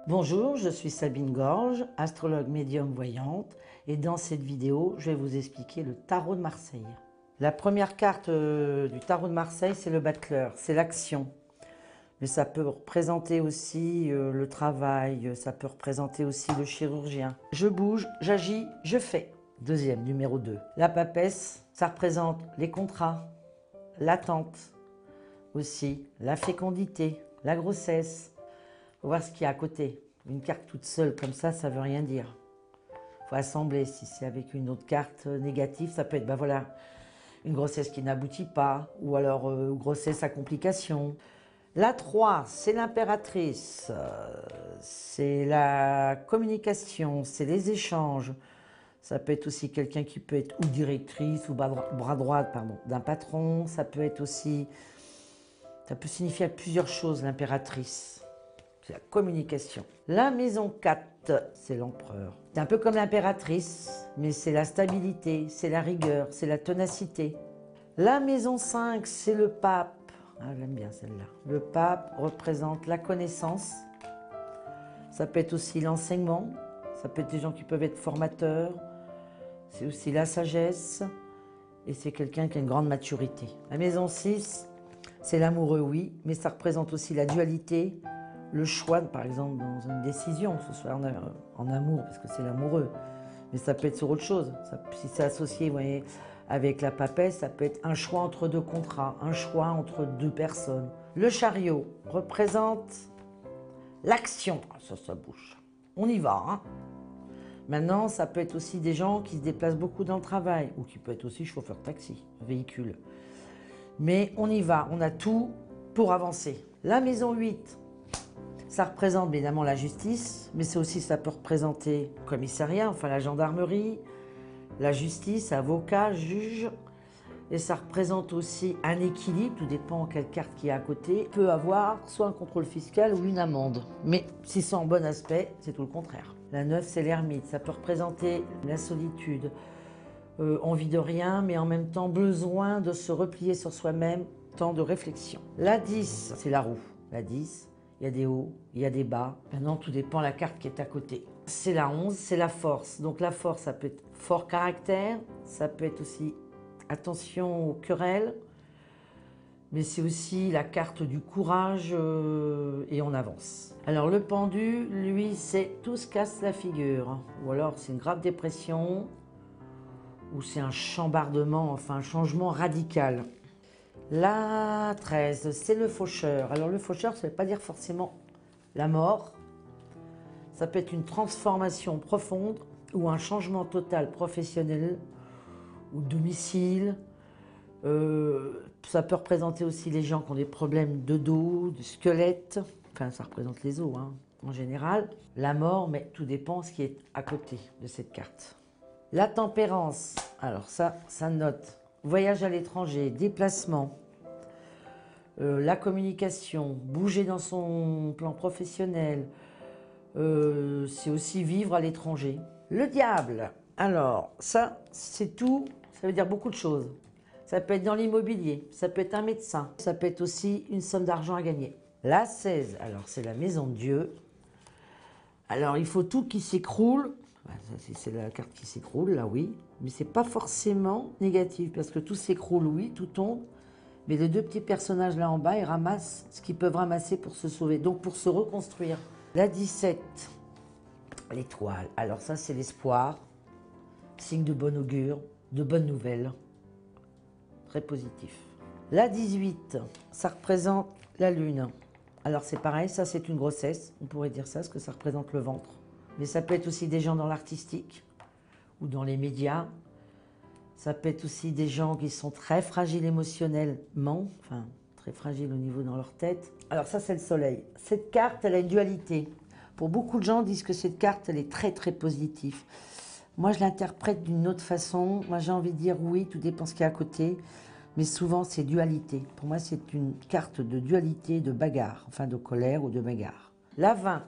Bonjour, je suis Sabine Gorge, astrologue médium voyante, et dans cette vidéo, je vais vous expliquer le tarot de Marseille. La première carte du tarot de Marseille, c'est le battleur, c'est l'action. Mais ça peut représenter aussi le travail, ça peut représenter aussi le chirurgien. Je bouge, j'agis, je fais. Deuxième, numéro 2. La papesse, ça représente les contrats, l'attente, aussi la fécondité, la grossesse. Faut voir ce qu'il y a à côté. Une carte toute seule comme ça veut rien dire. Faut assembler. Si c'est avec une autre carte négative, ça peut être, ben voilà, une grossesse qui n'aboutit pas, ou alors grossesse à complications. La 3, c'est l'impératrice, c'est la communication, c'est les échanges. Ça peut être aussi quelqu'un qui peut être ou directrice ou bras droit d'un patron. Ça peut être aussi, ça peut signifier plusieurs choses, l'impératrice. C'est la communication. La maison 4, c'est l'empereur. C'est un peu comme l'impératrice, mais c'est la stabilité, c'est la rigueur, c'est la ténacité. La maison 5, c'est le pape. Ah, j'aime bien celle-là. Le pape représente la connaissance. Ça peut être aussi l'enseignement. Ça peut être des gens qui peuvent être formateurs. C'est aussi la sagesse. Et c'est quelqu'un qui a une grande maturité. La maison 6, c'est l'amoureux, oui, mais ça représente aussi la dualité, le choix, par exemple, dans une décision, que ce soit en amour, parce que c'est l'amoureux, mais ça peut être sur autre chose. Si c'est associé, vous voyez, avec la papesse, ça peut être un choix entre deux contrats, un choix entre deux personnes. Le chariot représente l'action. Ça bouge. On y va, hein. Maintenant, ça peut être aussi des gens qui se déplacent beaucoup dans le travail, ou qui peut être aussi chauffeur taxi, véhicule. Mais on y va, on a tout pour avancer. La maison 8, ça représente évidemment la justice, mais c'est aussi, ça peut représenter le commissariat, enfin la gendarmerie, la justice, avocat, juge. Et ça représente aussi un équilibre, tout dépend quelle carte qui est à côté. Peut avoir soit un contrôle fiscal ou une amende. Mais si c'est en bon aspect, c'est tout le contraire. La 9, c'est l'ermite, ça peut représenter la solitude. Envie de rien, mais en même temps besoin de se replier sur soi-même, temps de réflexion. La 10, c'est la roue. La 10, il y a des hauts, il y a des bas. Maintenant, tout dépend de la carte qui est à côté. C'est la 11, c'est la force. Donc la force, ça peut être fort caractère, ça peut être aussi attention aux querelles, mais c'est aussi la carte du courage et on avance. Alors le pendu, lui, c'est tout se casse la figure. Ou alors c'est une grave dépression, ou c'est un chambardement, enfin un changement radical. La 13, c'est le faucheur. Alors le faucheur, ça ne veut pas dire forcément la mort. Ça peut être une transformation profonde ou un changement total professionnel ou domicile. Ça peut représenter aussi les gens qui ont des problèmes de dos, de squelette. Enfin, ça représente les os, hein, en général. La mort, mais tout dépend ce qui est à côté de cette carte. La tempérance, alors ça note. Voyage à l'étranger, déplacement, la communication, bouger dans son plan professionnel, c'est aussi vivre à l'étranger. Le diable, alors ça c'est tout, ça veut dire beaucoup de choses. Ça peut être dans l'immobilier, ça peut être un médecin, ça peut être aussi une somme d'argent à gagner. La 16, alors c'est la maison de Dieu. Alors il faut tout qui s'écroule. C'est la carte qui s'écroule, là oui. Mais c'est pas forcément négatif, parce que tout s'écroule, oui, tout tombe. Mais les deux petits personnages là en bas, ils ramassent ce qu'ils peuvent ramasser pour se sauver, donc pour se reconstruire. La 17, l'étoile. Alors ça, c'est l'espoir, signe de bon augure, de bonnes nouvelles. Très positif. La 18, ça représente la lune. Alors c'est pareil, ça c'est une grossesse, on pourrait dire ça, parce que ça représente le ventre. Mais ça peut être aussi des gens dans l'artistique ou dans les médias. Ça peut être aussi des gens qui sont très fragiles émotionnellement, enfin très fragiles au niveau dans leur tête. Alors ça c'est le soleil. Cette carte, elle a une dualité. Pour beaucoup de gens disent que cette carte, elle est très très positive. Moi je l'interprète d'une autre façon. Moi j'ai envie de dire oui, tout dépend ce qu'il y a à côté. Mais souvent c'est dualité. Pour moi c'est une carte de dualité, de bagarre, enfin de colère ou de bagarre. La 20.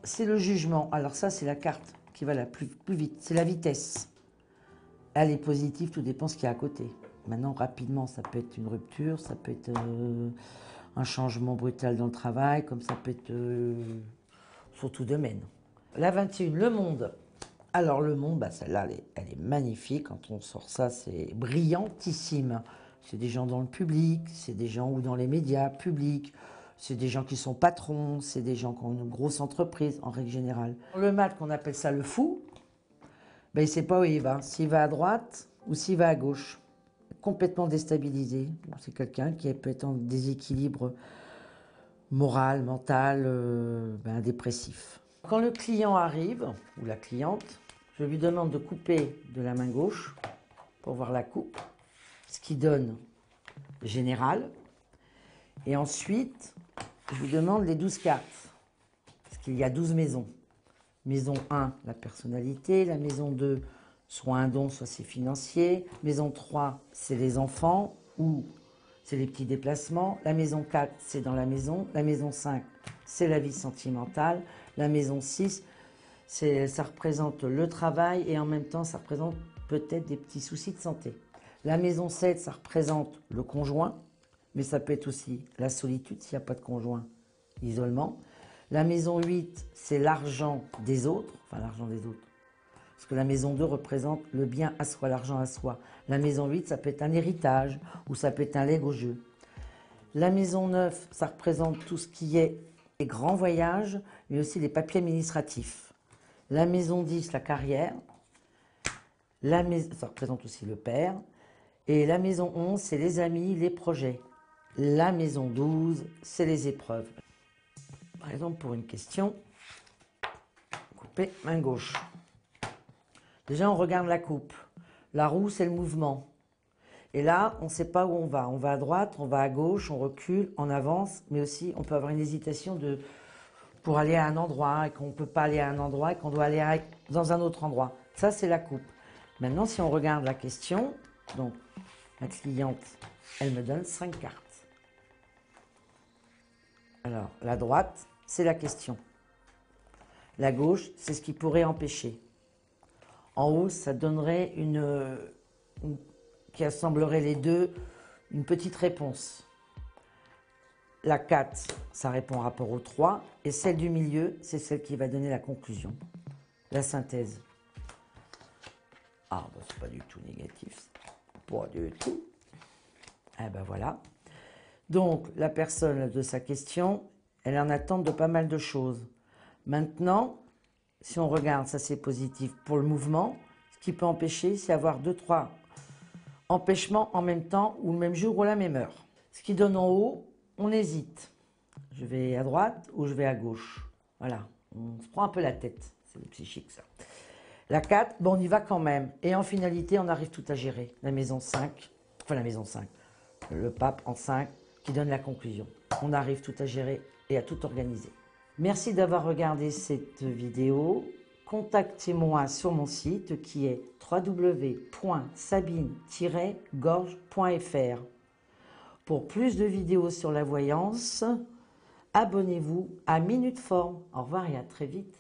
C'est le jugement. Alors ça, c'est la carte qui va la plus vite. C'est la vitesse. Elle est positive, tout dépend ce qu'il y a à côté. Maintenant, rapidement, ça peut être une rupture, ça peut être un changement brutal dans le travail, comme ça peut être sur tout domaine. La 21, le monde. Alors le monde, bah celle-là, elle est magnifique. Quand on sort ça, c'est brillantissime. C'est des gens dans le public, c'est des gens ou dans les médias publics, c'est des gens qui sont patrons, c'est des gens qui ont une grosse entreprise en règle générale. Le mat, qu'on appelle ça le fou, ben, il ne sait pas où il va, s'il va à droite ou s'il va à gauche. Complètement déstabilisé. C'est quelqu'un qui peut être en déséquilibre moral, mental, dépressif. Quand le client arrive, ou la cliente, je lui demande de couper de la main gauche pour voir la coupe, ce qui donne général. Et ensuite, je lui demande les 12 cartes, parce qu'il y a 12 maisons. Maison 1, la personnalité. La maison 2, soit un don, soit c'est financier. Maison 3, c'est les enfants ou c'est les petits déplacements. La maison 4, c'est dans la maison. La maison 5, c'est la vie sentimentale. La maison 6, ça représente le travail et en même temps, ça représente peut-être des petits soucis de santé. La maison 7, ça représente le conjoint, mais ça peut être aussi la solitude s'il n'y a pas de conjoint, l'isolement. La maison 8, c'est l'argent des autres, enfin l'argent des autres. Parce que la maison 2 représente le bien à soi, l'argent à soi. La maison 8, ça peut être un héritage ou ça peut être un legs au jeu. La maison 9, ça représente tout ce qui est les grands voyages, mais aussi les papiers administratifs. La maison 10, la carrière. Ça représente aussi le père. Et la maison 11, c'est les amis, les projets. La maison 12, c'est les épreuves. Par exemple, pour une question, couper main gauche. Déjà, on regarde la coupe. La roue, c'est le mouvement. Et là, on ne sait pas où on va. On va à droite, on va à gauche, on recule, on avance, mais aussi on peut avoir une hésitation pour aller à un endroit et qu'on ne peut pas aller à un endroit et qu'on doit aller dans un autre endroit. Ça, c'est la coupe. Maintenant, si on regarde la question, donc la cliente, elle me donne 5 cartes. Alors, la droite, c'est la question. La gauche, c'est ce qui pourrait empêcher. En haut, ça donnerait qui assemblerait les deux, une petite réponse. La 4, ça répond en rapport au 3. Et celle du milieu, c'est celle qui va donner la conclusion, la synthèse. Ah, ben c'est pas du tout négatif. Pas du tout. Eh ben voilà. Donc, la personne de sa question, elle est en attente de pas mal de choses. Maintenant, si on regarde, ça c'est positif pour le mouvement. Ce qui peut empêcher, c'est avoir 2-3 empêchements en même temps ou le même jour ou la même heure. Ce qui donne en haut, on hésite. Je vais à droite ou je vais à gauche. Voilà, on se prend un peu la tête. C'est psychique ça. La 4, bon, on y va quand même. Et en finalité, on arrive tout à gérer. La maison 5, enfin la maison 5, le pape en 5 qui donne la conclusion. On arrive tout à gérer et à tout organiser. Merci d'avoir regardé cette vidéo. Contactez-moi sur mon site qui est www.sabine-gorge.fr. Pour plus de vidéos sur la voyance, abonnez-vous à Minute Forme. Au revoir et à très vite.